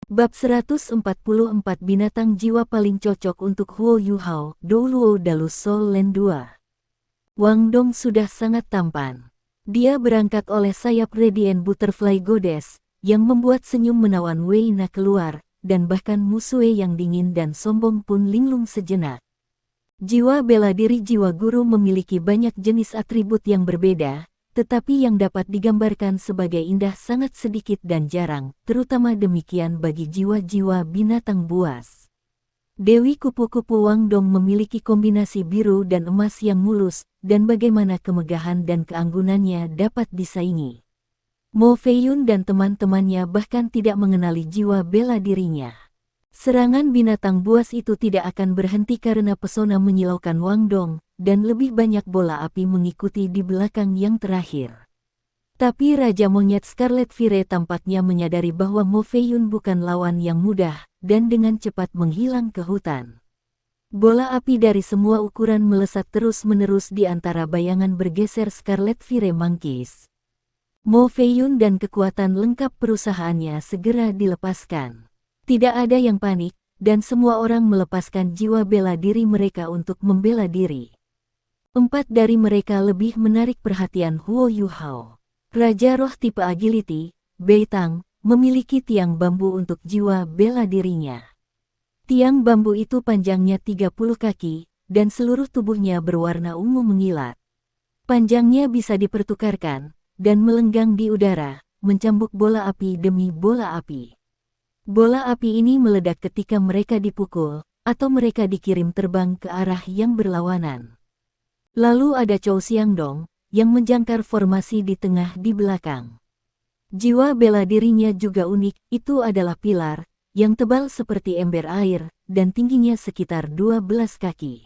Bab 144 Binatang Jiwa Paling Cocok untuk Huo Yuhao, Douluo Dalus Soul Land 2. Wang Dong sudah sangat tampan. Dia berangkat oleh sayap Radiant Butterfly Goddess, yang membuat senyum menawan Wei Na keluar, dan bahkan Musue yang dingin dan sombong pun linglung sejenak. Jiwa bela diri jiwa guru memiliki banyak jenis atribut yang berbeda, tetapi yang dapat digambarkan sebagai indah sangat sedikit dan jarang, terutama demikian bagi jiwa-jiwa binatang buas. Dewi kupu-kupu Wang Dong memiliki kombinasi biru dan emas yang mulus, dan bagaimana kemegahan dan keanggunannya dapat disaingi. Mo Feiyun dan teman-temannya bahkan tidak mengenali jiwa bela dirinya. Serangan binatang buas itu tidak akan berhenti karena pesona menyilaukan Wang Dong, dan lebih banyak bola api mengikuti di belakang yang terakhir. Tapi Raja Monyet Scarlet Fire tampaknya menyadari bahwa Mo Feiyun bukan lawan yang mudah, dan dengan cepat menghilang ke hutan. Bola api dari semua ukuran melesat terus-menerus di antara bayangan bergeser Scarlet Fire Monkeys. Mo Feiyun dan kekuatan lengkap perusahaannya segera dilepaskan. Tidak ada yang panik, dan semua orang melepaskan jiwa bela diri mereka untuk membela diri. 4 dari mereka lebih menarik perhatian Huo Yuhao. Raja Roh tipe Agility, Bei Tang, memiliki tiang bambu untuk jiwa bela dirinya. Tiang bambu itu panjangnya 30 kaki, dan seluruh tubuhnya berwarna ungu mengilat. Panjangnya bisa dipertukarkan, dan melenggang di udara, mencambuk bola api demi bola api. Bola api ini meledak ketika mereka dipukul, atau mereka dikirim terbang ke arah yang berlawanan. Lalu ada Chou Xiangdong, yang menjangkar formasi di tengah di belakang. Jiwa bela dirinya juga unik, itu adalah pilar, yang tebal seperti ember air, dan tingginya sekitar 12 kaki.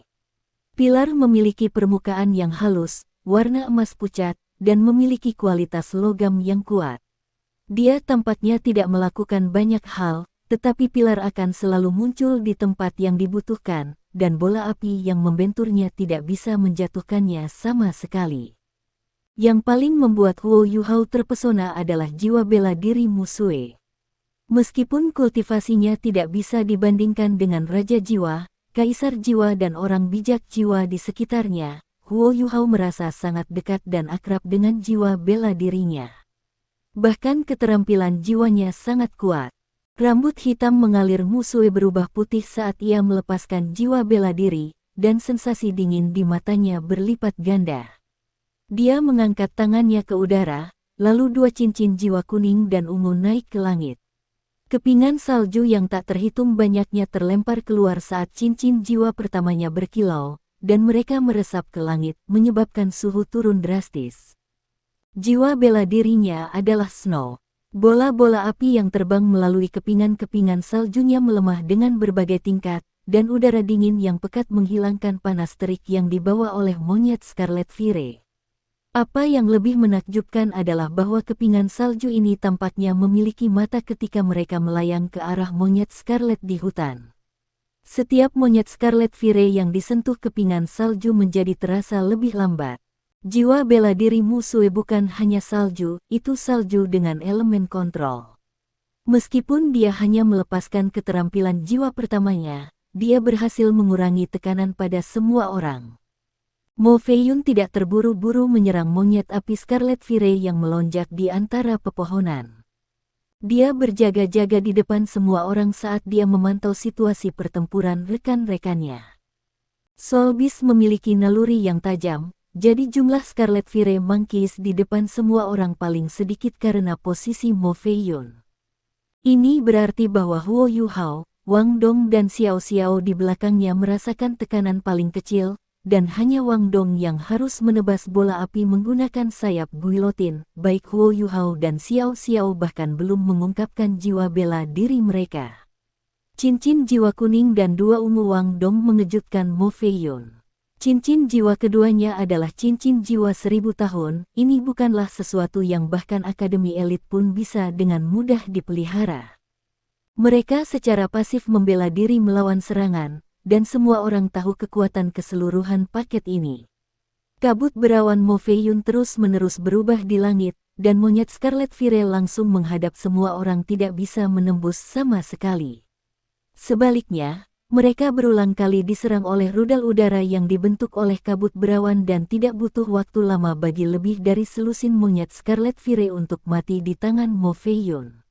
Pilar memiliki permukaan yang halus, warna emas pucat, dan memiliki kualitas logam yang kuat. Dia tampaknya tidak melakukan banyak hal, tetapi pilar akan selalu muncul di tempat yang dibutuhkan, dan bola api yang membenturnya tidak bisa menjatuhkannya sama sekali. Yang paling membuat Huo Yuhao terpesona adalah jiwa bela diri Musue. Meskipun kultivasinya tidak bisa dibandingkan dengan Raja Jiwa, Kaisar Jiwa dan orang bijak jiwa di sekitarnya, Huo Yuhao merasa sangat dekat dan akrab dengan jiwa bela dirinya. Bahkan keterampilan jiwanya sangat kuat. Rambut hitam mengalir Musue berubah putih saat ia melepaskan jiwa bela diri, dan sensasi dingin di matanya berlipat ganda. Dia mengangkat tangannya ke udara, lalu 2 cincin jiwa kuning dan ungu naik ke langit. Kepingan salju yang tak terhitung banyaknya terlempar keluar saat cincin jiwa pertamanya berkilau, dan mereka meresap ke langit, menyebabkan suhu turun drastis. Jiwa bela dirinya adalah Snow. Bola-bola api yang terbang melalui kepingan-kepingan saljunya melemah dengan berbagai tingkat, dan udara dingin yang pekat menghilangkan panas terik yang dibawa oleh monyet Scarlet Fire. Apa yang lebih menakjubkan adalah bahwa kepingan salju ini tampaknya memiliki mata ketika mereka melayang ke arah monyet Scarlet di hutan. Setiap monyet Scarlet Fire yang disentuh kepingan salju menjadi terasa lebih lambat. Jiwa bela diri Musue bukan hanya salju, itu salju dengan elemen kontrol. Meskipun dia hanya melepaskan keterampilan jiwa pertamanya, dia berhasil mengurangi tekanan pada semua orang. Mo Feiyun tidak terburu-buru menyerang monyet api Scarlet Fire yang melonjak di antara pepohonan. Dia berjaga-jaga di depan semua orang saat dia memantau situasi pertempuran rekan-rekannya. Soul Beast memiliki naluri yang tajam, jadi jumlah Scarlet Fire Monkeys di depan semua orang paling sedikit karena posisi Mo Feiyun. Ini berarti bahwa Huo Yuhao, Wang Dong dan Xiao Xiao di belakangnya merasakan tekanan paling kecil, dan hanya Wang Dong yang harus menebas bola api menggunakan sayap guillotine. Baik Huo Yuhao dan Xiao Xiao bahkan belum mengungkapkan jiwa bela diri mereka. Cincin jiwa kuning dan 2 ungu Wang Dong mengejutkan Mo Feiyun. Cincin jiwa keduanya adalah cincin jiwa 1000 tahun, ini bukanlah sesuatu yang bahkan akademi elit pun bisa dengan mudah dipelihara. Mereka secara pasif membela diri melawan serangan, dan semua orang tahu kekuatan keseluruhan paket ini. Kabut berawan Mo Feiyun terus-menerus berubah di langit, dan monyet Scarlet Fire langsung menghadap semua orang tidak bisa menembus sama sekali. Sebaliknya, mereka berulang kali diserang oleh rudal udara yang dibentuk oleh kabut berawan dan tidak butuh waktu lama bagi lebih dari selusin monyet Scarlet Fire untuk mati di tangan Mo Feiyun.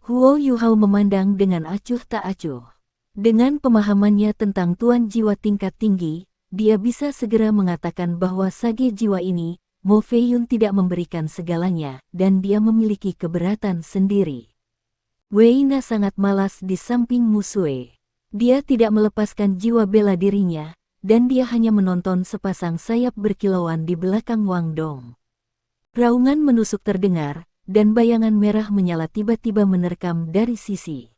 Huo Yuhao memandang dengan acuh tak acuh. Dengan pemahamannya tentang tuan jiwa tingkat tinggi, dia bisa segera mengatakan bahwa sage jiwa ini, Mo Feiyun tidak memberikan segalanya, dan dia memiliki keberatan sendiri. Wei Na sangat malas di samping Musue. Dia tidak melepaskan jiwa bela dirinya, dan dia hanya menonton sepasang sayap berkilauan di belakang Wang Dong. Raungan menusuk terdengar, dan bayangan merah menyala tiba-tiba menerkam dari sisi.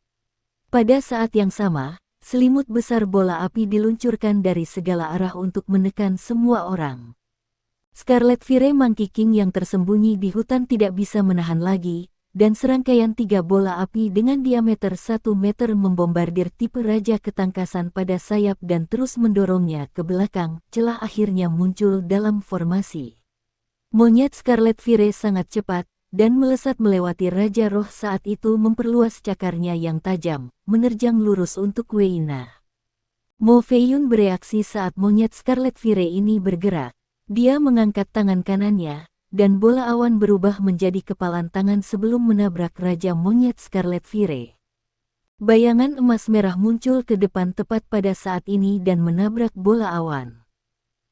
Pada saat yang sama, selimut besar bola api diluncurkan dari segala arah untuk menekan semua orang. Scarlet Fire Monkey King yang tersembunyi di hutan tidak bisa menahan lagi, dan serangkaian 3 bola api dengan diameter 1 meter membombardir tipe Raja Ketangkasan pada sayap dan terus mendorongnya ke belakang. Celah akhirnya muncul dalam formasi. Monyet Scarlet Fire sangat cepat, dan melesat melewati Raja Roh saat itu memperluas cakarnya yang tajam, menerjang lurus untuk Wei Na. Mo Feiyun bereaksi saat monyet Scarlet Fire ini bergerak. Dia mengangkat tangan kanannya, dan bola awan berubah menjadi kepalan tangan sebelum menabrak Raja Monyet Scarlet Fire. Bayangan emas merah muncul ke depan tepat pada saat ini dan menabrak bola awan.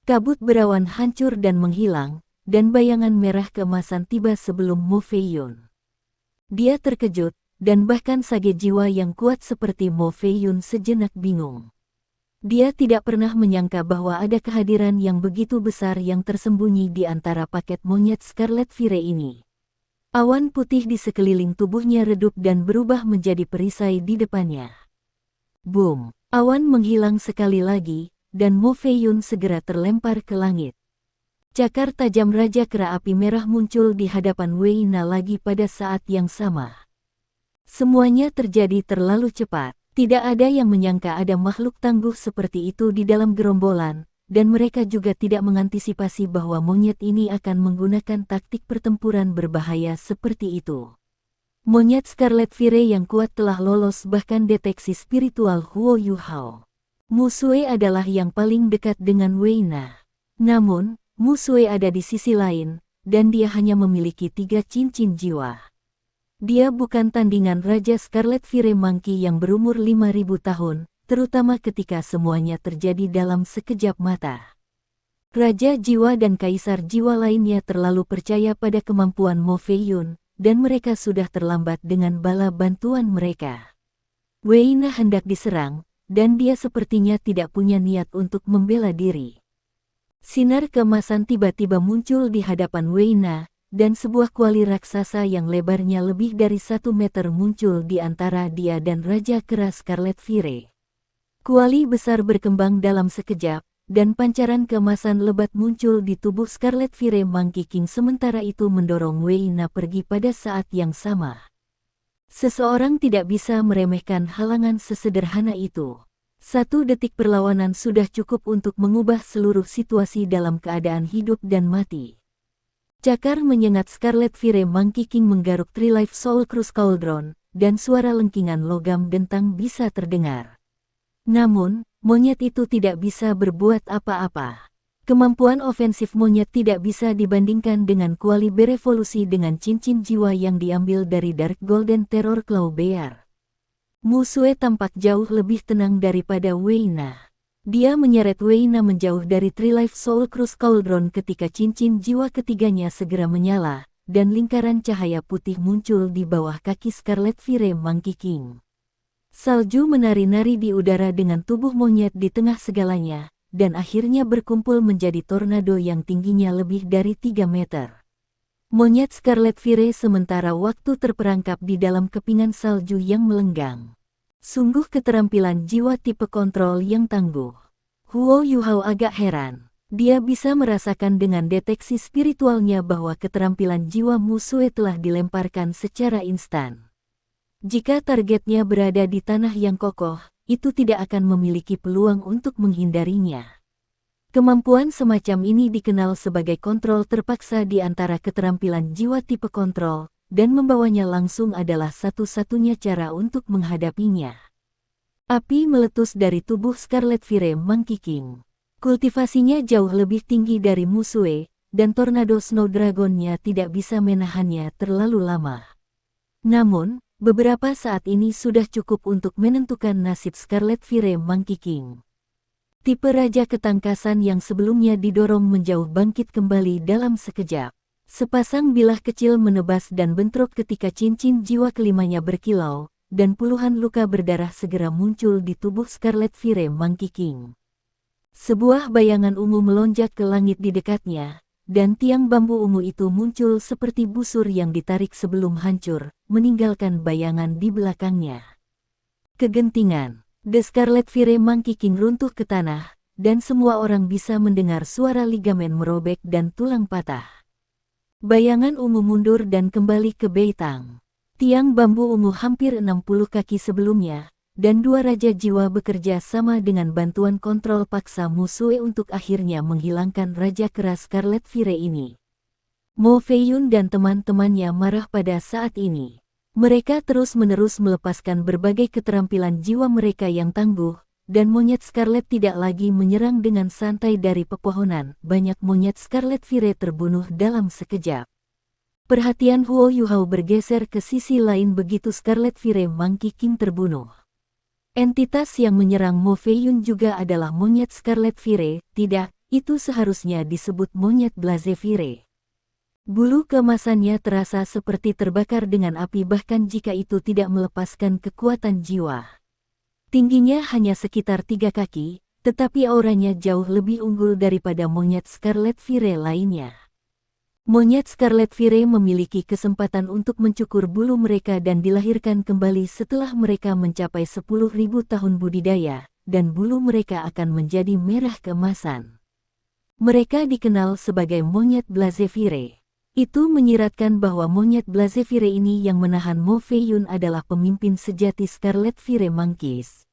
Kabut berawan hancur dan menghilang, dan bayangan merah keemasan tiba sebelum Mo Feiyun. Dia terkejut, dan bahkan sage jiwa yang kuat seperti Mo Feiyun sejenak bingung. Dia tidak pernah menyangka bahwa ada kehadiran yang begitu besar yang tersembunyi di antara paket monyet Scarlet Fire ini. Awan putih di sekeliling tubuhnya redup dan berubah menjadi perisai di depannya. Boom! Awan menghilang sekali lagi, dan Mo Feiyun segera terlempar ke langit. Cakar tajam Raja Kera Api Merah muncul di hadapan Wei Na lagi pada saat yang sama. Semuanya terjadi terlalu cepat. Tidak ada yang menyangka ada makhluk tangguh seperti itu di dalam gerombolan, dan mereka juga tidak mengantisipasi bahwa monyet ini akan menggunakan taktik pertempuran berbahaya seperti itu. Monyet Scarlet Fire yang kuat telah lolos bahkan deteksi spiritual Huo Yuhao. Musue adalah yang paling dekat dengan Wei Na. Namun, Musue ada di sisi lain, dan dia hanya memiliki 3 cincin jiwa. Dia bukan tandingan Raja Scarlet Fire Monkey yang berumur 5.000 tahun, terutama ketika semuanya terjadi dalam sekejap mata. Raja Jiwa dan Kaisar Jiwa lainnya terlalu percaya pada kemampuan Mo Feiyun, dan mereka sudah terlambat dengan bala bantuan mereka. Wei Na hendak diserang, dan dia sepertinya tidak punya niat untuk membela diri. Sinar keemasan tiba-tiba muncul di hadapan Wei Na, dan sebuah kuali raksasa yang lebarnya lebih dari 1 meter muncul di antara dia dan Raja Kera Scarlet Fire. Kuali besar berkembang dalam sekejap, dan pancaran keemasan lebat muncul di tubuh Scarlet Fire Monkey King sementara itu mendorong Wei Na pergi pada saat yang sama. Seseorang tidak bisa meremehkan halangan sesederhana itu. 1 detik perlawanan sudah cukup untuk mengubah seluruh situasi dalam keadaan hidup dan mati. Cakar menyengat Scarlet Fire Monkey King menggaruk Three Life Soul Cruise Cauldron, dan suara lengkingan logam dentang bisa terdengar. Namun, monyet itu tidak bisa berbuat apa-apa. Kemampuan ofensif monyet tidak bisa dibandingkan dengan kuali berevolusi dengan cincin jiwa yang diambil dari Dark Golden Terror Claw Bear. Musue tampak jauh lebih tenang daripada Wei Na. Dia menyeret Wei Na menjauh dari Three Life Soul Cruise Cauldron ketika cincin jiwa ketiganya segera menyala, dan lingkaran cahaya putih muncul di bawah kaki Scarlet Fire Monkey King. Salju menari-nari di udara dengan tubuh monyet di tengah segalanya, dan akhirnya berkumpul menjadi tornado yang tingginya lebih dari 3 meter. Monyet Scarlet Fire sementara waktu terperangkap di dalam kepingan salju yang melenggang. Sungguh keterampilan jiwa tipe kontrol yang tangguh. Huo Yuhao agak heran. Dia bisa merasakan dengan deteksi spiritualnya bahwa keterampilan jiwa Musue telah dilemparkan secara instan. Jika targetnya berada di tanah yang kokoh, itu tidak akan memiliki peluang untuk menghindarinya. Kemampuan semacam ini dikenal sebagai kontrol terpaksa di antara keterampilan jiwa tipe kontrol, dan membawanya langsung adalah satu-satunya cara untuk menghadapinya. Api meletus dari tubuh Scarlet Fire Monkey King. Kultivasinya jauh lebih tinggi dari Musue, dan tornado Snow Dragon-nya tidak bisa menahannya terlalu lama. Namun, beberapa saat ini sudah cukup untuk menentukan nasib Scarlet Fire Monkey King. Tipe Raja Ketangkasan yang sebelumnya didorong menjauh bangkit kembali dalam sekejap. Sepasang bilah kecil menebas dan bentrok ketika cincin jiwa kelimanya berkilau, dan puluhan luka berdarah segera muncul di tubuh Scarlet Fire Monkey King. Sebuah bayangan ungu melonjak ke langit di dekatnya, dan tiang bambu ungu itu muncul seperti busur yang ditarik sebelum hancur, meninggalkan bayangan di belakangnya. Kegentingan. The Scarlet Fire Monkey King runtuh ke tanah, dan semua orang bisa mendengar suara ligamen merobek dan tulang patah. Bayangan ungu mundur dan kembali ke Beitang. Tiang bambu ungu hampir 60 kaki sebelumnya, dan dua Raja Jiwa bekerja sama dengan bantuan kontrol paksa Musue untuk akhirnya menghilangkan Raja Keras Scarlet Fire ini. Mo Feiyun dan teman-temannya marah pada saat ini. Mereka terus-menerus melepaskan berbagai keterampilan jiwa mereka yang tangguh, dan monyet Scarlet tidak lagi menyerang dengan santai dari pepohonan. Banyak monyet Scarlet Fire terbunuh dalam sekejap. Perhatian Huo Yuhao bergeser ke sisi lain begitu Scarlet Fire Monkey King terbunuh. Entitas yang menyerang Mo Feiyun juga adalah monyet Scarlet Fire, tidak, itu seharusnya disebut monyet Blaze Fire. Bulu keemasannya terasa seperti terbakar dengan api bahkan jika itu tidak melepaskan kekuatan jiwa. Tingginya hanya sekitar 3 kaki, tetapi auranya jauh lebih unggul daripada monyet Scarlet Fire lainnya. Monyet Scarlet Fire memiliki kesempatan untuk mencukur bulu mereka dan dilahirkan kembali setelah mereka mencapai 10.000 tahun budidaya, dan bulu mereka akan menjadi merah keemasan. Mereka dikenal sebagai monyet Blaze Fire. Itu menyiratkan bahwa monyet Blaze Fire ini yang menahan Mo Feiyun adalah pemimpin sejati Scarlet Fire Monkeys.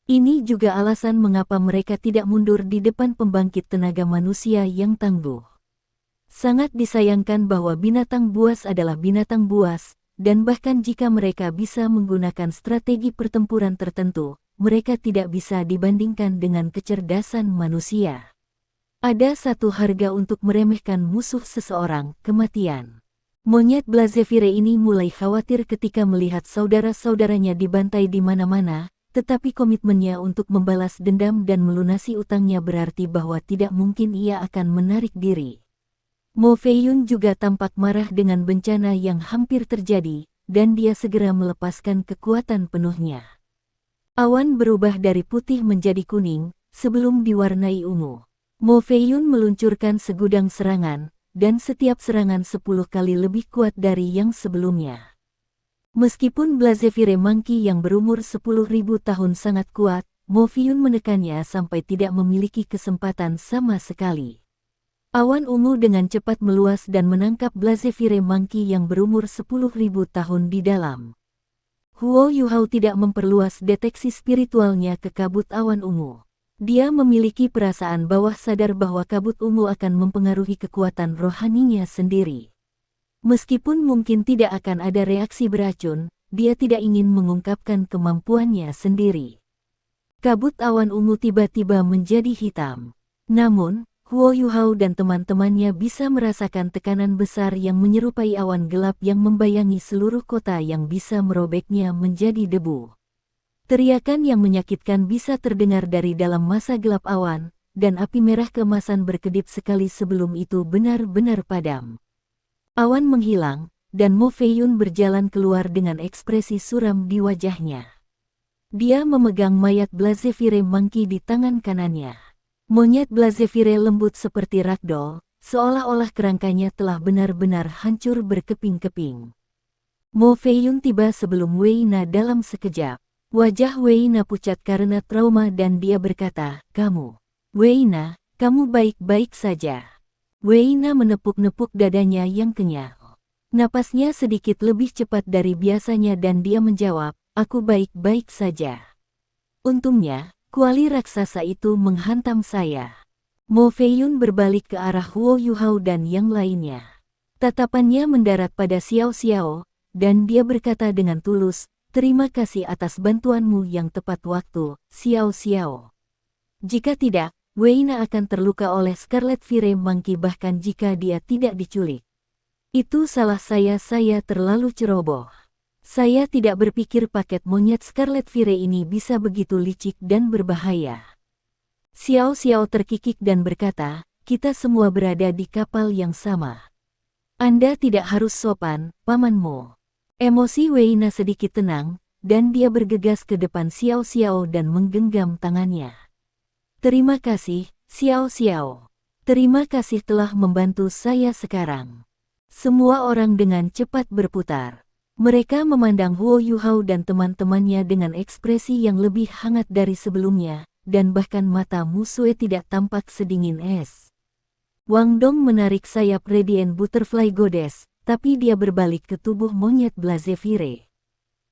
Ini juga alasan mengapa mereka tidak mundur di depan pembangkit tenaga manusia yang tangguh. Sangat disayangkan bahwa binatang buas adalah binatang buas, dan bahkan jika mereka bisa menggunakan strategi pertempuran tertentu, mereka tidak bisa dibandingkan dengan kecerdasan manusia. Ada satu harga untuk meremehkan musuh seseorang, kematian. Monyet Blaze Fire ini mulai khawatir ketika melihat saudara-saudaranya dibantai di mana-mana, tetapi komitmennya untuk membalas dendam dan melunasi utangnya berarti bahwa tidak mungkin ia akan menarik diri. Mo Feiyun juga tampak marah dengan bencana yang hampir terjadi, dan dia segera melepaskan kekuatan penuhnya. Awan berubah dari putih menjadi kuning, sebelum diwarnai ungu. Mo Feiyun meluncurkan segudang serangan, dan setiap serangan 10 kali lebih kuat dari yang sebelumnya. Meskipun Blaze Fire Monkey yang berumur 10.000 tahun sangat kuat, Mo Feiyun menekannya sampai tidak memiliki kesempatan sama sekali. Awan ungu dengan cepat meluas dan menangkap Blaze Fire Monkey yang berumur 10.000 tahun di dalam. Huo Yuhao tidak memperluas deteksi spiritualnya ke kabut awan ungu. Dia memiliki perasaan bawah sadar bahwa kabut ungu akan mempengaruhi kekuatan rohaninya sendiri. Meskipun mungkin tidak akan ada reaksi beracun, dia tidak ingin mengungkapkan kemampuannya sendiri. Kabut awan ungu tiba-tiba menjadi hitam. Namun, Huo Yuhao dan teman-temannya bisa merasakan tekanan besar yang menyerupai awan gelap yang membayangi seluruh kota yang bisa merobeknya menjadi debu. Teriakan yang menyakitkan bisa terdengar dari dalam masa gelap awan, dan api merah keemasan berkedip sekali sebelum itu benar-benar padam. Awan menghilang, dan Mo Feiyun berjalan keluar dengan ekspresi suram di wajahnya. Dia memegang mayat Blaze Fire Monkey di tangan kanannya. Monyet Blaze Fire lembut seperti ragdoll, seolah-olah kerangkanya telah benar-benar hancur berkeping-keping. Mo Feiyun tiba sebelum Wei Na dalam sekejap. Wajah Wei Na pucat karena trauma dan dia berkata, "Kamu, Wei Na, kamu baik-baik saja." Wei Na menepuk-nepuk dadanya yang kenyal. Napasnya sedikit lebih cepat dari biasanya dan dia menjawab, "Aku baik-baik saja." Untungnya, kuali raksasa itu menghantam saya. Mo Feiyun berbalik ke arah Huo Yuhao dan yang lainnya. Tatapannya mendarat pada Xiao Xiao, dan dia berkata dengan tulus, "Terima kasih atas bantuanmu yang tepat waktu, Xiao Xiao. Jika tidak, Wei Na akan terluka oleh Scarlet Fire Monkey bahkan jika dia tidak diculik. Itu salah saya terlalu ceroboh. Saya tidak berpikir paket monyet Scarlet Fire ini bisa begitu licik dan berbahaya." Xiao Xiao terkikik dan berkata, "Kita semua berada di kapal yang sama. Anda tidak harus sopan, Paman Mo." Emosi Wei Na sedikit tenang, dan dia bergegas ke depan Xiao Xiao dan menggenggam tangannya. "Terima kasih, Xiao Xiao. Terima kasih telah membantu saya sekarang." Semua orang dengan cepat berputar. Mereka memandang Huo Yuhao dan teman-temannya dengan ekspresi yang lebih hangat dari sebelumnya, dan bahkan mata Musue tidak tampak sedingin es. Wang Dong menarik sayap Radiant Butterfly Goddess, tapi dia berbalik ke tubuh monyet Blazevire.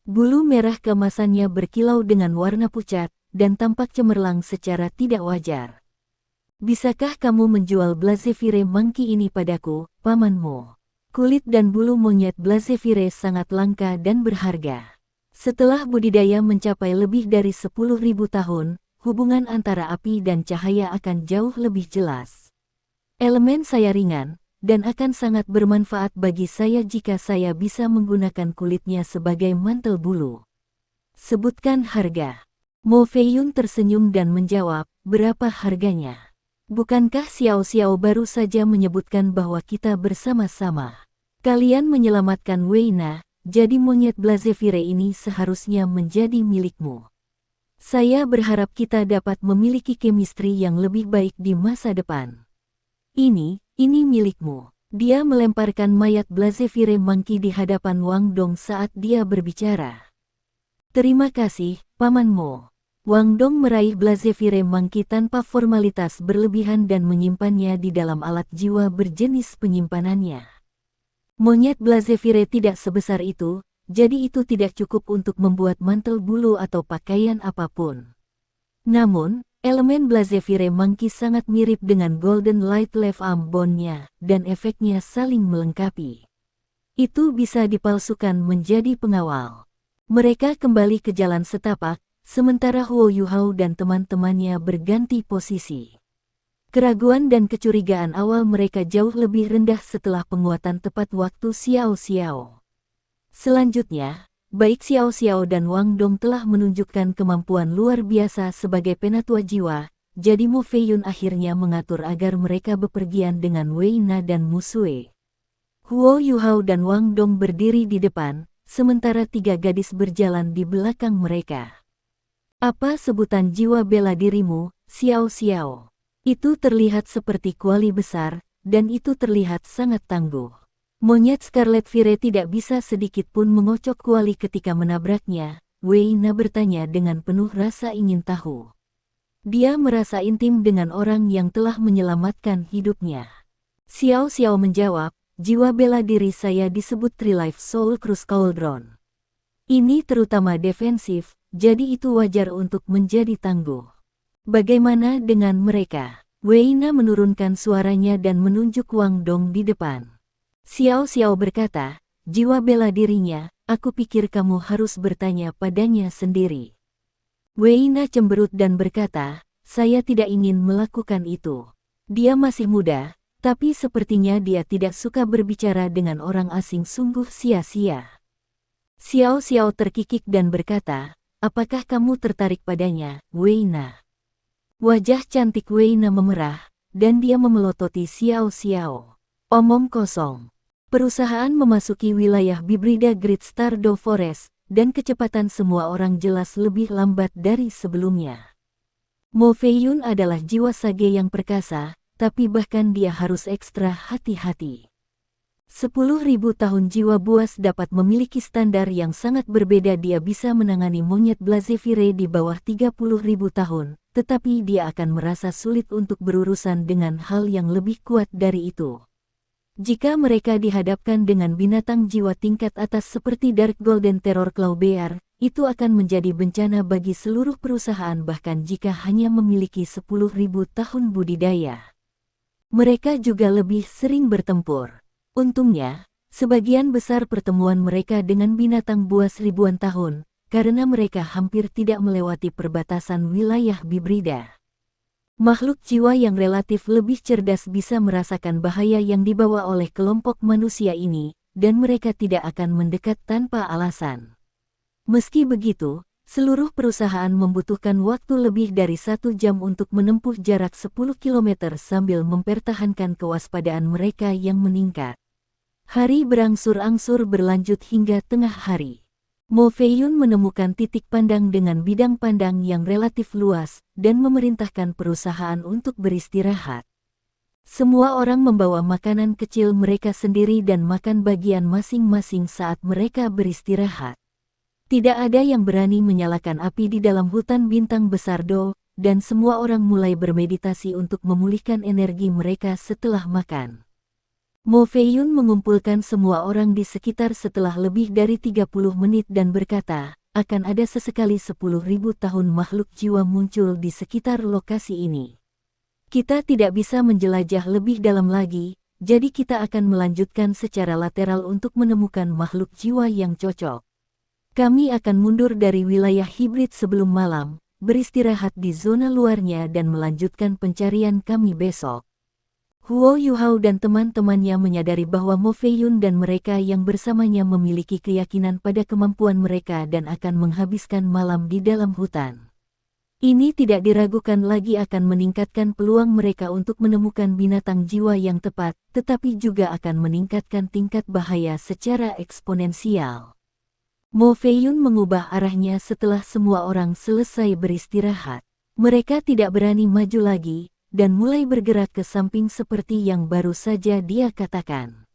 Bulu merah keemasannya berkilau dengan warna pucat, dan tampak cemerlang secara tidak wajar. "Bisakah kamu menjual Blazevire Monkey ini padaku, Paman Mo?" Kulit dan bulu monyet Blazevire sangat langka dan berharga. Setelah budidaya mencapai lebih dari 10.000 tahun, hubungan antara api dan cahaya akan jauh lebih jelas. Elemen saya ringan, dan akan sangat bermanfaat bagi saya jika saya bisa menggunakan kulitnya sebagai mantel bulu. Sebutkan harga. Mo Feiyun tersenyum dan menjawab, "Berapa harganya?" "Bukankah Xiao Xiao baru saja menyebutkan bahwa kita bersama-sama? Kalian menyelamatkan Wei Na, jadi monyet Blazevire ini seharusnya menjadi milikmu. Saya berharap kita dapat memiliki chemistry yang lebih baik di masa depan. Ini milikmu." Dia melemparkan mayat Blazevire Monkey di hadapan Wang Dong saat dia berbicara. "Terima kasih, Paman Mo." Wang Dong meraih Blazevire Monkey tanpa formalitas berlebihan dan menyimpannya di dalam alat jiwa berjenis penyimpanannya. Monyet Blazevire tidak sebesar itu, jadi itu tidak cukup untuk membuat mantel bulu atau pakaian apapun. Namun, elemen Blazevire Monkey sangat mirip dengan Golden Light Left Arm Bone-nya, dan efeknya saling melengkapi. Itu bisa dipalsukan menjadi pengawal. Mereka kembali ke jalan setapak, sementara Huo Yuhao dan teman-temannya berganti posisi. Keraguan dan kecurigaan awal mereka jauh lebih rendah setelah penguatan tepat waktu Xiao Xiao. Selanjutnya, baik Xiao Xiao dan Wang Dong telah menunjukkan kemampuan luar biasa sebagai penatua jiwa, jadi Mo Feiyun akhirnya mengatur agar mereka bepergian dengan Wei Na dan Musue. Huo Yuhao dan Wang Dong berdiri di depan, sementara 3 gadis berjalan di belakang mereka. "Apa sebutan jiwa bela dirimu, Xiao Xiao?" Itu terlihat seperti kuali besar, dan itu terlihat sangat tangguh. Monyet Scarlet Fire tidak bisa sedikit pun mengocok kuali ketika menabraknya. Wei Na bertanya dengan penuh rasa ingin tahu. Dia merasa intim dengan orang yang telah menyelamatkan hidupnya. Xiao Xiao menjawab, "Jiwa bela diri saya disebut Trilife Soul Cruise Cauldron. Ini terutama defensif, jadi itu wajar untuk menjadi tangguh." "Bagaimana dengan mereka?" Wei Na menurunkan suaranya dan menunjuk Wang Dong di depan. Xiao Xiao berkata, "Jiwa bela dirinya, aku pikir kamu harus bertanya padanya sendiri." Wei Na cemberut dan berkata, "Saya tidak ingin melakukan itu. Dia masih muda, tapi sepertinya dia tidak suka berbicara dengan orang asing sungguh sia-sia." Xiao Xiao terkikik dan berkata, "Apakah kamu tertarik padanya, Wei Na?" Wajah cantik Wei Na memerah, dan dia memelototi Xiao Xiao. "Omong kosong. Perusahaan memasuki wilayah Bibrida Great Stardew Forest, dan kecepatan semua orang jelas lebih lambat dari sebelumnya. Mo Feiyun adalah jiwa sage yang perkasa, tapi bahkan dia harus ekstra hati-hati. 10.000 tahun jiwa buas dapat memiliki standar yang sangat berbeda. Dia bisa menangani monyet Blazevire di bawah 30.000 tahun, tetapi dia akan merasa sulit untuk berurusan dengan hal yang lebih kuat dari itu. Jika mereka dihadapkan dengan binatang jiwa tingkat atas seperti Dark Golden Terror Claw Bear, itu akan menjadi bencana bagi seluruh perusahaan bahkan jika hanya memiliki 10.000 tahun budidaya. Mereka juga lebih sering bertempur. Untungnya, sebagian besar pertemuan mereka dengan binatang buas ribuan tahun, karena mereka hampir tidak melewati perbatasan wilayah Bibrida. Makhluk jiwa yang relatif lebih cerdas bisa merasakan bahaya yang dibawa oleh kelompok manusia ini, dan mereka tidak akan mendekat tanpa alasan. Meski begitu, seluruh perusahaan membutuhkan waktu lebih dari 1 jam untuk menempuh jarak 10 km sambil mempertahankan kewaspadaan mereka yang meningkat. Hari berangsur-angsur berlanjut hingga tengah hari. Mo Feiyun menemukan titik pandang dengan bidang pandang yang relatif luas dan memerintahkan perusahaan untuk beristirahat. Semua orang membawa makanan kecil mereka sendiri dan makan bagian masing-masing saat mereka beristirahat. Tidak ada yang berani menyalakan api di dalam hutan bintang besar Do, dan semua orang mulai bermeditasi untuk memulihkan energi mereka setelah makan. Mo Feiyun mengumpulkan semua orang di sekitar setelah lebih dari 30 menit dan berkata, akan ada sesekali 10.000 tahun makhluk jiwa muncul di sekitar lokasi ini. Kita tidak bisa menjelajah lebih dalam lagi, jadi kita akan melanjutkan secara lateral untuk menemukan makhluk jiwa yang cocok. Kami akan mundur dari wilayah hibrid sebelum malam, beristirahat di zona luarnya dan melanjutkan pencarian kami besok. Huo Yuhao dan teman-temannya menyadari bahwa Mo Feiyun dan mereka yang bersamanya memiliki keyakinan pada kemampuan mereka dan akan menghabiskan malam di dalam hutan. Ini tidak diragukan lagi akan meningkatkan peluang mereka untuk menemukan binatang jiwa yang tepat, tetapi juga akan meningkatkan tingkat bahaya secara eksponensial. Mo Feiyun mengubah arahnya setelah semua orang selesai beristirahat. Mereka tidak berani maju lagi, dan mulai bergerak ke samping seperti yang baru saja dia katakan.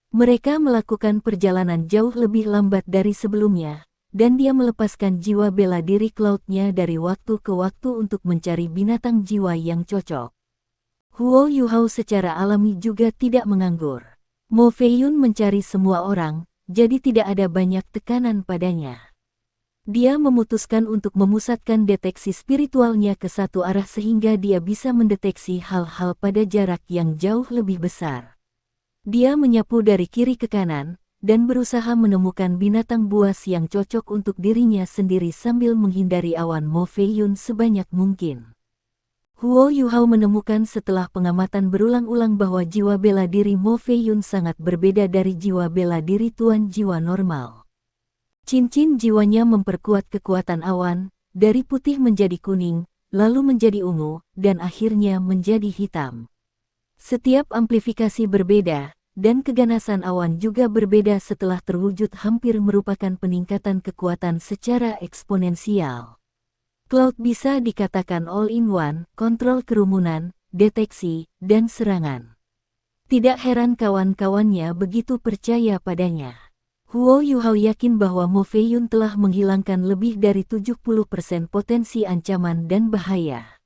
Mereka melakukan perjalanan jauh lebih lambat dari sebelumnya, dan dia melepaskan jiwa bela diri Cloud-nya dari waktu ke waktu untuk mencari binatang jiwa yang cocok. Huo Yuhao secara alami juga tidak menganggur. Mo Feiyun mencari semua orang, jadi tidak ada banyak tekanan padanya. Dia memutuskan untuk memusatkan deteksi spiritualnya ke satu arah sehingga dia bisa mendeteksi hal-hal pada jarak yang jauh lebih besar. Dia menyapu dari kiri ke kanan, dan berusaha menemukan binatang buas yang cocok untuk dirinya sendiri sambil menghindari awan Mo Feiyun sebanyak mungkin. Huo Yuhao menemukan setelah pengamatan berulang-ulang bahwa jiwa bela diri Mo Feiyun sangat berbeda dari jiwa bela diri tuan jiwa normal. Cincin jiwanya memperkuat kekuatan awan, dari putih menjadi kuning, lalu menjadi ungu, dan akhirnya menjadi hitam. Setiap amplifikasi berbeda, dan keganasan awan juga berbeda setelah terwujud hampir merupakan peningkatan kekuatan secara eksponensial. Cloud bisa dikatakan all-in-one, kontrol kerumunan, deteksi, dan serangan. Tidak heran kawan-kawannya begitu percaya padanya. Huo Yuhao yakin bahwa Mo Feiyun telah menghilangkan lebih dari 70% potensi ancaman dan bahaya.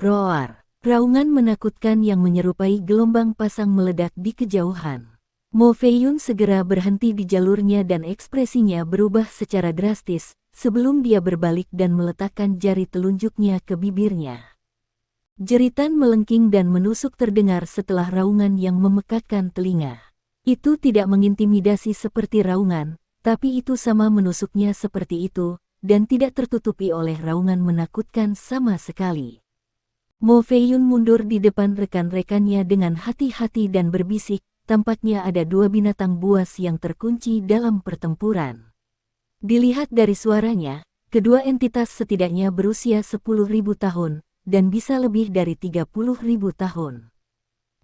Roar. Raungan menakutkan yang menyerupai gelombang pasang meledak di kejauhan. Mo Feiyun segera berhenti di jalurnya dan ekspresinya berubah secara drastis, sebelum dia berbalik dan meletakkan jari telunjuknya ke bibirnya. Jeritan melengking dan menusuk terdengar setelah raungan yang memekakkan telinga. Itu tidak mengintimidasi seperti raungan, tapi itu sama menusuknya seperti itu, dan tidak tertutupi oleh raungan menakutkan sama sekali. Mo Feiyun mundur di depan rekan-rekannya dengan hati-hati dan berbisik, tampaknya ada 2 binatang buas yang terkunci dalam pertempuran. Dilihat dari suaranya, kedua entitas setidaknya berusia 10.000 tahun, dan bisa lebih dari 30.000 tahun.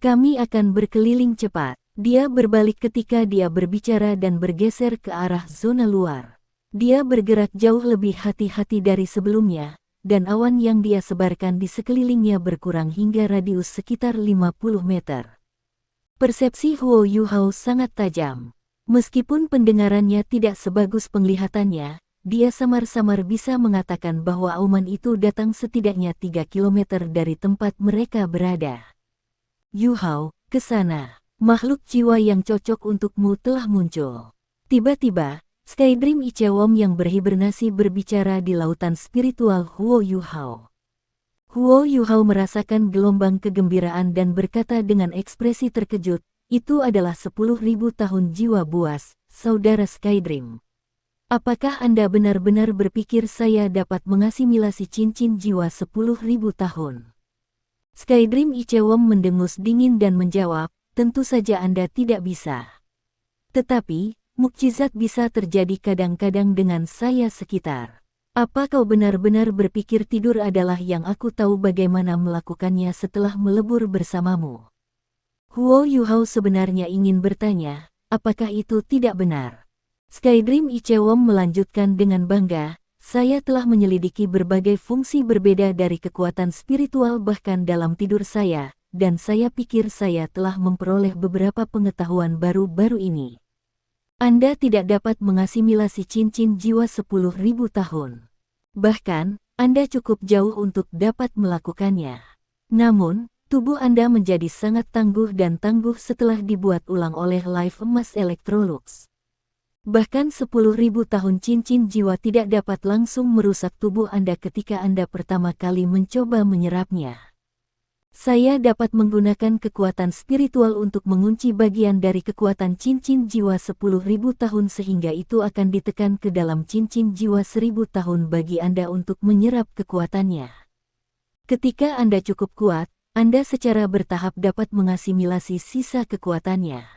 Kami akan berkeliling cepat. Dia berbalik ketika dia berbicara dan bergeser ke arah zona luar. Dia bergerak jauh lebih hati-hati dari sebelumnya, dan awan yang dia sebarkan di sekelilingnya berkurang hingga radius sekitar 50 meter. Persepsi Huo Yuhao sangat tajam. Meskipun pendengarannya tidak sebagus penglihatannya, dia samar-samar bisa mengatakan bahwa auman itu datang setidaknya 3 km dari tempat mereka berada. Yuhao, ke sana. Makhluk jiwa yang cocok untukmu telah muncul. Tiba-tiba, Skydream Ichewom yang berhibernasi berbicara di lautan spiritual Huo Yuhao. Huo Yuhao merasakan gelombang kegembiraan dan berkata dengan ekspresi terkejut, itu adalah 10.000 tahun jiwa buas, saudara Skydream. Apakah Anda benar-benar berpikir saya dapat mengasimilasi cincin jiwa 10.000 tahun? Skydream Ichewon mendengus dingin dan menjawab, tentu saja Anda tidak bisa. Tetapi, mukjizat bisa terjadi kadang-kadang dengan saya sekitar. Apa kau benar-benar berpikir tidur adalah yang aku tahu bagaimana melakukannya setelah melebur bersamamu? Huo Yuhao sebenarnya ingin bertanya, apakah itu tidak benar? Skydream Ichewon melanjutkan dengan bangga, saya telah menyelidiki berbagai fungsi berbeda dari kekuatan spiritual bahkan dalam tidur saya, dan saya pikir saya telah memperoleh beberapa pengetahuan baru-baru ini. Anda tidak dapat mengasimilasi cincin jiwa 10.000 tahun. Bahkan, Anda cukup jauh untuk dapat melakukannya. Namun, tubuh Anda menjadi sangat tangguh dan tangguh setelah dibuat ulang oleh Life Emas Electrolux. Bahkan 10.000 tahun cincin jiwa tidak dapat langsung merusak tubuh Anda ketika Anda pertama kali mencoba menyerapnya. Saya dapat menggunakan kekuatan spiritual untuk mengunci bagian dari kekuatan cincin jiwa 10.000 tahun sehingga itu akan ditekan ke dalam cincin jiwa 1.000 tahun bagi Anda untuk menyerap kekuatannya. Ketika Anda cukup kuat, Anda secara bertahap dapat mengasimilasi sisa kekuatannya.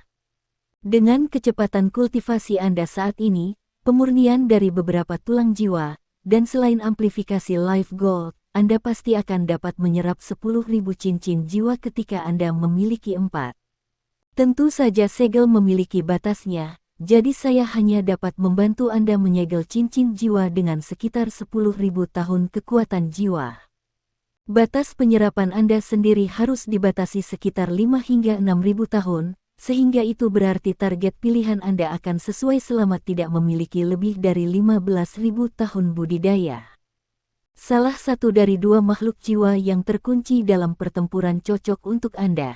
Dengan kecepatan kultivasi Anda saat ini, pemurnian dari beberapa tulang jiwa, dan selain amplifikasi Life Gold, Anda pasti akan dapat menyerap 10.000 cincin jiwa ketika Anda memiliki 4. Tentu saja segel memiliki batasnya, jadi saya hanya dapat membantu Anda menyegel cincin jiwa dengan sekitar 10.000 tahun kekuatan jiwa. Batas penyerapan Anda sendiri harus dibatasi sekitar 5 hingga 6.000 tahun, sehingga itu berarti target pilihan Anda akan sesuai selama tidak memiliki lebih dari 15.000 tahun budidaya. Salah satu dari dua makhluk jiwa yang terkunci dalam pertempuran cocok untuk Anda.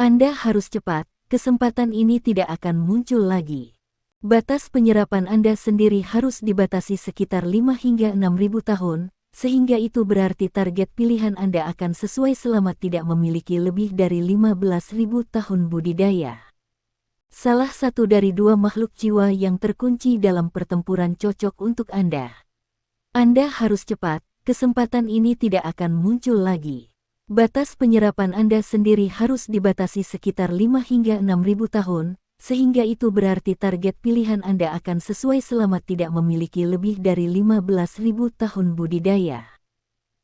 Anda harus cepat, kesempatan ini tidak akan muncul lagi. Batas penyerapan Anda sendiri harus dibatasi sekitar 5 hingga 6.000 tahun, sehingga itu berarti target pilihan Anda akan sesuai selama tidak memiliki lebih dari 15.000 tahun budidaya. Salah satu dari dua makhluk jiwa yang terkunci dalam pertempuran cocok untuk Anda. Anda harus cepat, kesempatan ini tidak akan muncul lagi. Batas penyerapan Anda sendiri harus dibatasi sekitar 5 hingga 6.000 tahun, sehingga itu berarti target pilihan Anda akan sesuai selama tidak memiliki lebih dari 15.000 tahun budidaya.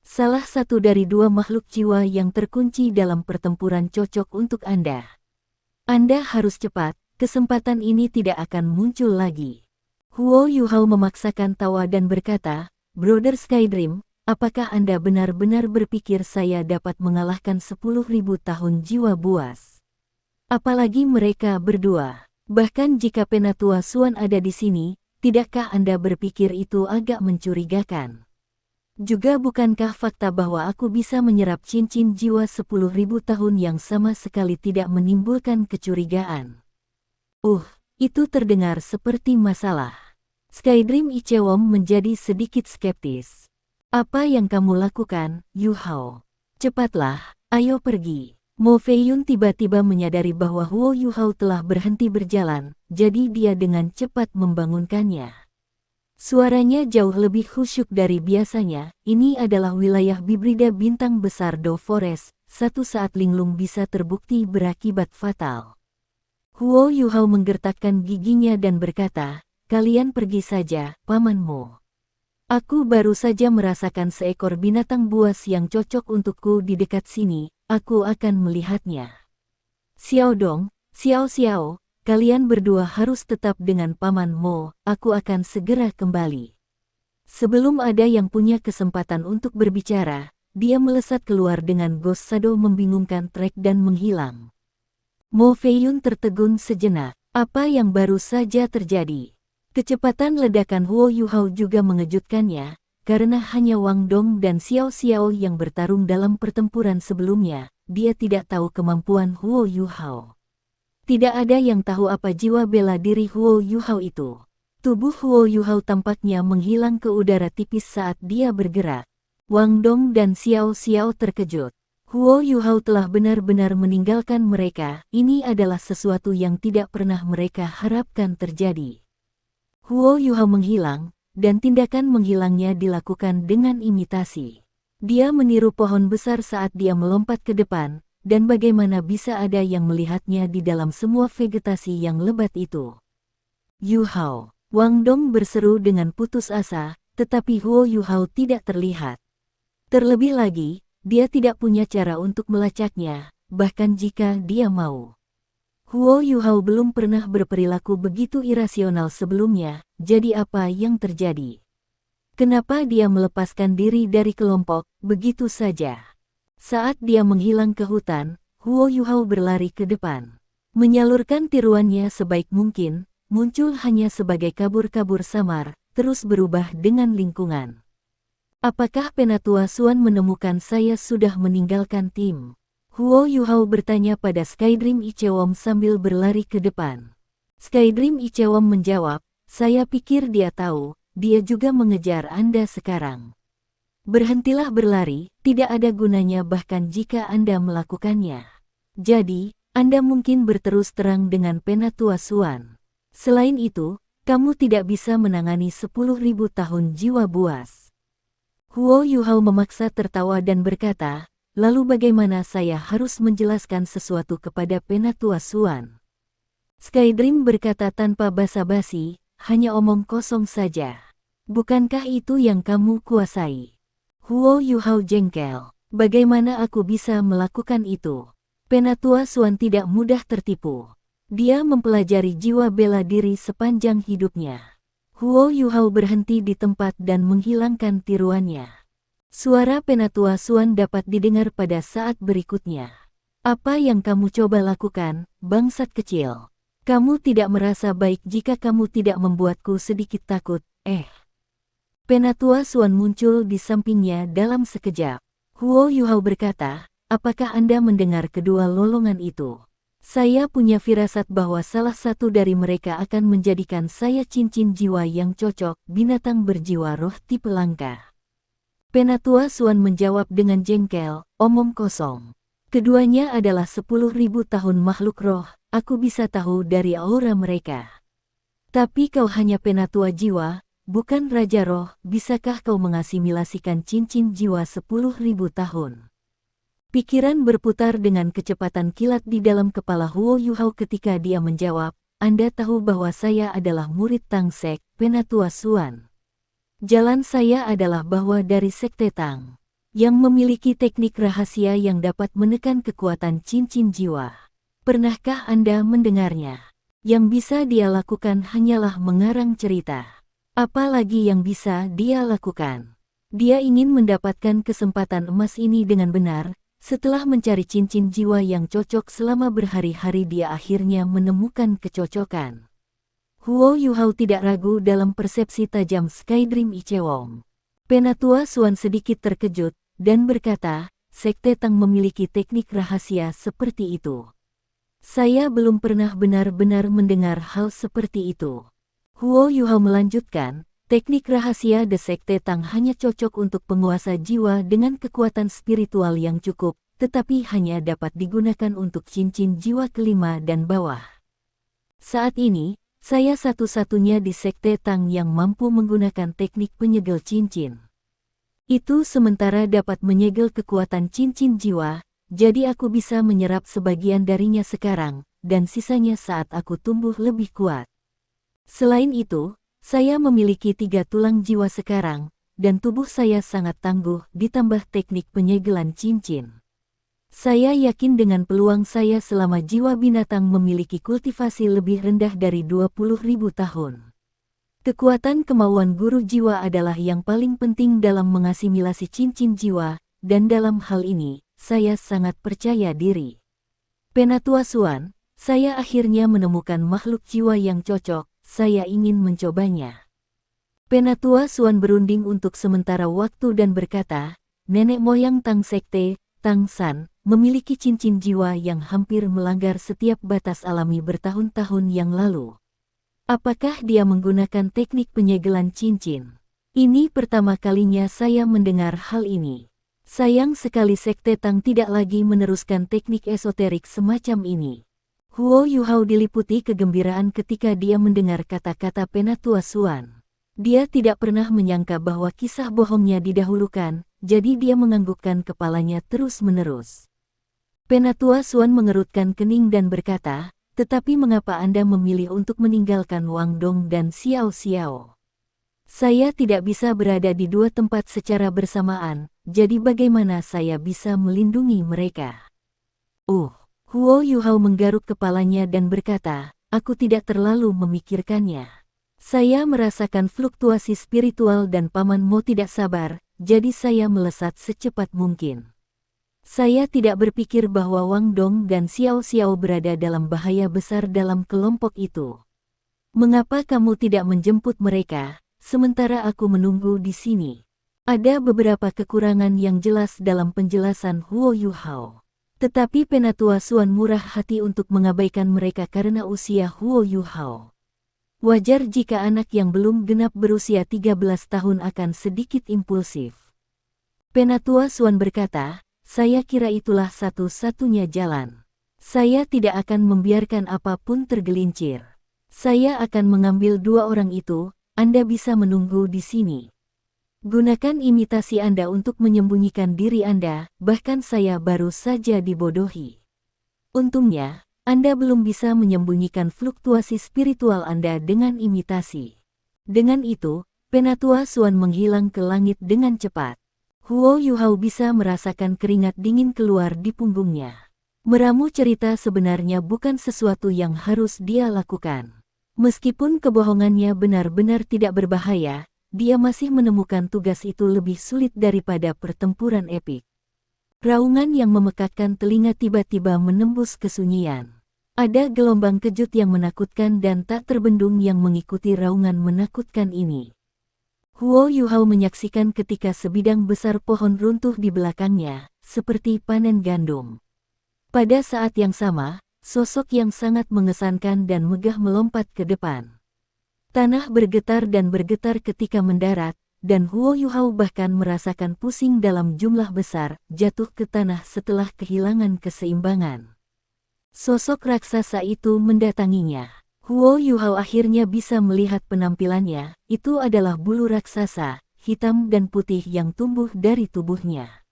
Salah satu dari dua makhluk jiwa yang terkunci dalam pertempuran cocok untuk Anda. Anda harus cepat, kesempatan ini tidak akan muncul lagi. Huo Yuhao memaksakan tawa dan berkata, Brother Skydream, apakah Anda benar-benar berpikir saya dapat mengalahkan 10.000 tahun jiwa buas? Apalagi mereka berdua. Bahkan jika Penatua Suan ada di sini, tidakkah Anda berpikir itu agak mencurigakan? Juga bukankah fakta bahwa aku bisa menyerap cincin jiwa 10.000 tahun yang sama sekali tidak menimbulkan kecurigaan? Itu terdengar seperti masalah. Skydream Ichewon menjadi sedikit skeptis. Apa yang kamu lakukan, Yuhao? Cepatlah, ayo pergi. Mo Feiyun tiba-tiba menyadari bahwa Huo Yuhao telah berhenti berjalan, jadi dia dengan cepat membangunkannya. Suaranya jauh lebih khusyuk dari biasanya, ini adalah wilayah bibrida bintang besar Do Forest, satu saat linglung bisa terbukti berakibat fatal. Huo Yuhao menggertakkan giginya dan berkata, kalian pergi saja, Paman Mo. Aku baru saja merasakan seekor binatang buas yang cocok untukku di dekat sini, aku akan melihatnya. Xiao Dong, Xiao Xiao, kalian berdua harus tetap dengan Paman Mo, aku akan segera kembali. Sebelum ada yang punya kesempatan untuk berbicara, dia melesat keluar dengan Ghost Shadow membingungkan trek dan menghilang. Mo Feiyun tertegun sejenak, apa yang baru saja terjadi? Kecepatan ledakan Huo Yuhao juga mengejutkannya, karena hanya Wang Dong dan Xiao Xiao yang bertarung dalam pertempuran sebelumnya, dia tidak tahu kemampuan Huo Yuhao. Tidak ada yang tahu apa jiwa bela diri Huo Yuhao itu. Tubuh Huo Yuhao tampaknya menghilang ke udara tipis saat dia bergerak. Wang Dong dan Xiao Xiao terkejut. Huo Yuhao telah benar-benar meninggalkan mereka. Ini adalah sesuatu yang tidak pernah mereka harapkan terjadi. Huo Yuhao menghilang, dan tindakan menghilangnya dilakukan dengan imitasi. Dia meniru pohon besar saat dia melompat ke depan, dan bagaimana bisa ada yang melihatnya di dalam semua vegetasi yang lebat itu. Yuhao, Wang Dong berseru dengan putus asa, tetapi Huo Yuhao tidak terlihat. Terlebih lagi, dia tidak punya cara untuk melacaknya, bahkan jika dia mau. Huo Yuhao belum pernah berperilaku begitu irasional sebelumnya, jadi apa yang terjadi? Kenapa dia melepaskan diri dari kelompok begitu saja? Saat dia menghilang ke hutan, Huo Yuhao berlari ke depan. Menyalurkan tiruannya sebaik mungkin, muncul hanya sebagai kabur-kabur samar, terus berubah dengan lingkungan. Apakah Penatua Xuan menemukan saya sudah meninggalkan tim? Huo Yuhao bertanya pada Skydream Ichewom sambil berlari ke depan. Skydream Ichewom menjawab, saya pikir dia tahu, dia juga mengejar Anda sekarang. Berhentilah berlari, tidak ada gunanya bahkan jika Anda melakukannya. Jadi, Anda mungkin berterus terang dengan Penatua Xuan. Selain itu, kamu tidak bisa menangani 10.000 tahun jiwa buas. Huo Yuhao memaksa tertawa dan berkata, lalu bagaimana saya harus menjelaskan sesuatu kepada Penatua Xuan? Skydream berkata tanpa basa-basi, hanya omong kosong saja. Bukankah itu yang kamu kuasai? Huo Yuhao jengkel, bagaimana aku bisa melakukan itu? Penatua Xuan tidak mudah tertipu. Dia mempelajari jiwa bela diri sepanjang hidupnya. Huo Yuhao berhenti di tempat dan menghilangkan tiruannya. Suara Penatua Xuan dapat didengar pada saat berikutnya. Apa yang kamu coba lakukan, bangsat kecil? Kamu tidak merasa baik jika kamu tidak membuatku sedikit takut, Penatua Xuan muncul di sampingnya dalam sekejap. Huo Yuhao berkata, apakah Anda mendengar kedua lolongan itu? Saya punya firasat bahwa salah satu dari mereka akan menjadikan saya cincin jiwa yang cocok, binatang berjiwa roh tipe langka. Penatua Xuan menjawab dengan jengkel, omong kosong. Keduanya adalah 10.000 tahun makhluk roh, aku bisa tahu dari aura mereka. Tapi kau hanya penatua jiwa, bukan raja roh, bisakah kau mengasimilasikan cincin jiwa 10.000 tahun? Pikiran berputar dengan kecepatan kilat di dalam kepala Huo Yuhao ketika dia menjawab, Anda tahu bahwa saya adalah murid Tang Sek, Penatua Xuan. Jalan saya adalah bahwa dari Sekte Tang, yang memiliki teknik rahasia yang dapat menekan kekuatan cincin jiwa. Pernahkah Anda mendengarnya? Yang bisa dia lakukan hanyalah mengarang cerita. Apalagi yang bisa dia lakukan? Dia ingin mendapatkan kesempatan emas ini dengan benar. Setelah mencari cincin jiwa yang cocok selama berhari-hari dia akhirnya menemukan kecocokan. Huo Yuhao tidak ragu dalam persepsi tajam Skydream Ichewom. Penatua Xuan sedikit terkejut, dan berkata, Sekte Tang memiliki teknik rahasia seperti itu. Saya belum pernah benar-benar mendengar hal seperti itu. Huo Yuhao melanjutkan, teknik rahasia The Sekte Tang hanya cocok untuk penguasa jiwa dengan kekuatan spiritual yang cukup, tetapi hanya dapat digunakan untuk cincin jiwa kelima dan bawah. Saat ini, saya satu-satunya di Sekte Tang yang mampu menggunakan teknik penyegel cincin. Itu sementara dapat menyegel kekuatan cincin jiwa, jadi aku bisa menyerap sebagian darinya sekarang, dan sisanya saat aku tumbuh lebih kuat. Selain itu, saya memiliki 3 tulang jiwa sekarang, dan tubuh saya sangat tangguh ditambah teknik penyegelan cincin. Saya yakin dengan peluang saya selama jiwa binatang memiliki kultivasi lebih rendah dari 20.000 tahun. Kekuatan kemauan guru jiwa adalah yang paling penting dalam mengasimilasi cincin jiwa, dan dalam hal ini, saya sangat percaya diri. Penatua Xuan, saya akhirnya menemukan makhluk jiwa yang cocok. Saya ingin mencobanya. Penatua Xuan berunding untuk sementara waktu dan berkata, nenek moyang Tang Sekte, Tang San, memiliki cincin jiwa yang hampir melanggar setiap batas alami bertahun-tahun yang lalu. Apakah dia menggunakan teknik penyegelan cincin? Ini pertama kalinya saya mendengar hal ini. Sayang sekali Sekte Tang tidak lagi meneruskan teknik esoterik semacam ini. Huo Yuhao diliputi kegembiraan ketika dia mendengar kata-kata Penatua Xuan. Dia tidak pernah menyangka bahwa kisah bohongnya didahulukan, jadi dia menganggukkan kepalanya terus-menerus. Penatua Xuan mengerutkan kening dan berkata, "Tetapi mengapa Anda memilih untuk meninggalkan Wang Dong dan Xiao Xiao? Saya tidak bisa berada di dua tempat secara bersamaan, jadi bagaimana saya bisa melindungi mereka?" Huo Yuhao menggaruk kepalanya dan berkata, "Aku tidak terlalu memikirkannya. Saya merasakan fluktuasi spiritual dan Paman Mo tidak sabar, jadi saya melesat secepat mungkin. Saya tidak berpikir bahwa Wang Dong dan Xiao Xiao berada dalam bahaya besar dalam kelompok itu. Mengapa kamu tidak menjemput mereka, sementara aku menunggu di sini?" Ada beberapa kekurangan yang jelas dalam penjelasan Huo Yuhao. Tetapi Penatua Xuan murah hati untuk mengabaikan mereka karena usia Huo Yuhao. Wajar jika anak yang belum genap berusia 13 tahun akan sedikit impulsif. Penatua Xuan berkata, "Saya kira itulah satu-satunya jalan. Saya tidak akan membiarkan apapun tergelincir. Saya akan mengambil dua orang itu, Anda bisa menunggu di sini. Gunakan imitasi Anda untuk menyembunyikan diri Anda, bahkan saya baru saja dibodohi. Untungnya, Anda belum bisa menyembunyikan fluktuasi spiritual Anda dengan imitasi." Dengan itu, Penatua Xuan menghilang ke langit dengan cepat. Huo Yuhao bisa merasakan keringat dingin keluar di punggungnya. Meramu cerita sebenarnya bukan sesuatu yang harus dia lakukan. Meskipun kebohongannya benar-benar tidak berbahaya, dia masih menemukan tugas itu lebih sulit daripada pertempuran epik. Raungan yang memekakkan telinga tiba-tiba menembus kesunyian. Ada gelombang kejut yang menakutkan dan tak terbendung yang mengikuti raungan menakutkan ini. Huo Yuhao menyaksikan ketika sebidang besar pohon runtuh di belakangnya, seperti panen gandum. Pada saat yang sama, sosok yang sangat mengesankan dan megah melompat ke depan. Tanah bergetar dan bergetar ketika mendarat, dan Huo Yuhao bahkan merasakan pusing dalam jumlah besar, jatuh ke tanah setelah kehilangan keseimbangan. Sosok raksasa itu mendatanginya. Huo Yuhao akhirnya bisa melihat penampilannya, itu adalah bulu raksasa, hitam dan putih yang tumbuh dari tubuhnya.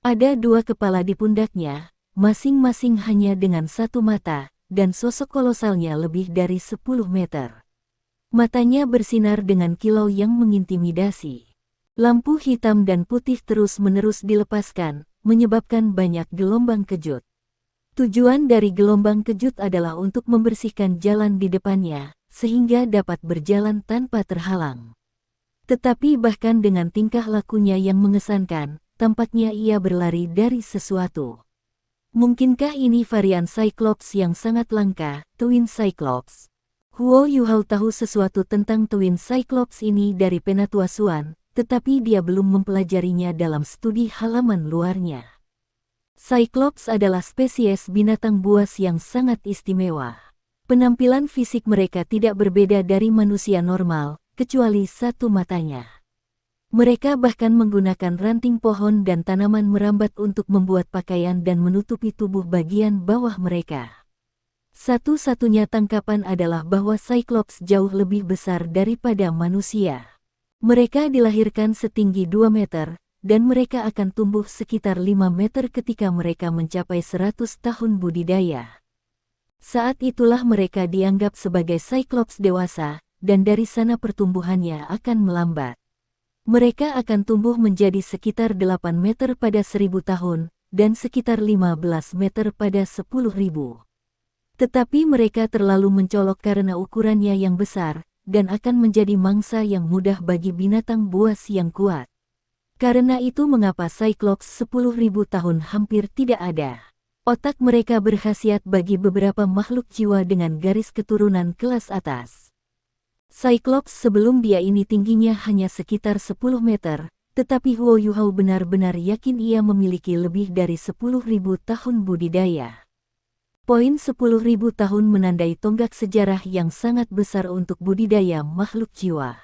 Ada dua kepala di pundaknya, masing-masing hanya dengan satu mata, dan sosok kolosalnya lebih dari 10 meter. Matanya bersinar dengan kilau yang mengintimidasi. Lampu hitam dan putih terus-menerus dilepaskan, menyebabkan banyak gelombang kejut. Tujuan dari gelombang kejut adalah untuk membersihkan jalan di depannya, sehingga dapat berjalan tanpa terhalang. Tetapi bahkan dengan tingkah lakunya yang mengesankan, tampaknya ia berlari dari sesuatu. Mungkinkah ini varian Cyclops yang sangat langka, Twin Cyclops? Huo Yuhao tahu sesuatu tentang Twin Cyclops ini dari Penatua Xuan, tetapi dia belum mempelajarinya dalam studi halaman luarnya. Cyclops adalah spesies binatang buas yang sangat istimewa. Penampilan fisik mereka tidak berbeda dari manusia normal, kecuali satu matanya. Mereka bahkan menggunakan ranting pohon dan tanaman merambat untuk membuat pakaian dan menutupi tubuh bagian bawah mereka. Satu-satunya tangkapan adalah bahwa Cyclops jauh lebih besar daripada manusia. Mereka dilahirkan setinggi 2 meter, dan mereka akan tumbuh sekitar 5 meter ketika mereka mencapai 100 tahun budidaya. Saat itulah mereka dianggap sebagai Cyclops dewasa, dan dari sana pertumbuhannya akan melambat. Mereka akan tumbuh menjadi sekitar 8 meter pada 1000 tahun, dan sekitar 15 meter pada 10.000. Tetapi mereka terlalu mencolok karena ukurannya yang besar, dan akan menjadi mangsa yang mudah bagi binatang buas yang kuat. Karena itu mengapa Cyclops 10.000 tahun hampir tidak ada. Otak mereka berkhasiat bagi beberapa makhluk jiwa dengan garis keturunan kelas atas. Cyclops sebelum dia ini tingginya hanya sekitar 10 meter, tetapi Huo Yuhao benar-benar yakin ia memiliki lebih dari 10.000 tahun budidaya. Poin 10.000 tahun menandai tonggak sejarah yang sangat besar untuk budidaya makhluk jiwa.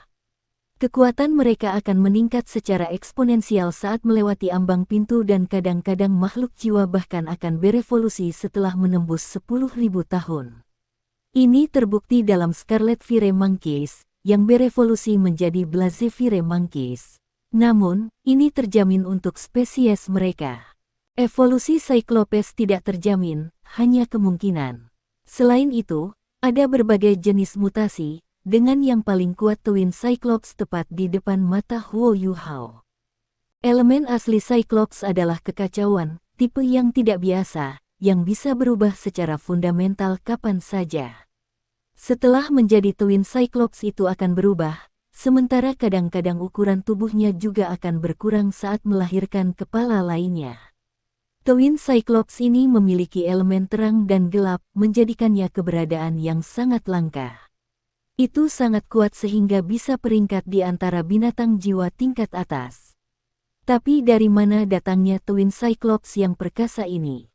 Kekuatan mereka akan meningkat secara eksponensial saat melewati ambang pintu dan kadang-kadang makhluk jiwa bahkan akan berevolusi setelah menembus 10.000 tahun. Ini terbukti dalam Scarlet Fire Monkeys, yang berevolusi menjadi Blaze Fire Monkeys. Namun, ini terjamin untuk spesies mereka. Evolusi Cyclopes tidak terjamin, hanya kemungkinan. Selain itu, ada berbagai jenis mutasi, dengan yang paling kuat Twin Cyclops tepat di depan mata Huo Yuhao. Elemen asli Cyclops adalah kekacauan, tipe yang tidak biasa, yang bisa berubah secara fundamental kapan saja. Setelah menjadi Twin Cyclops itu akan berubah, sementara kadang-kadang ukuran tubuhnya juga akan berkurang saat melahirkan kepala lainnya. Twin Cyclops ini memiliki elemen terang dan gelap, menjadikannya keberadaan yang sangat langka. Itu sangat kuat sehingga bisa peringkat di antara binatang jiwa tingkat atas. Tapi dari mana datangnya Twin Cyclops yang perkasa ini?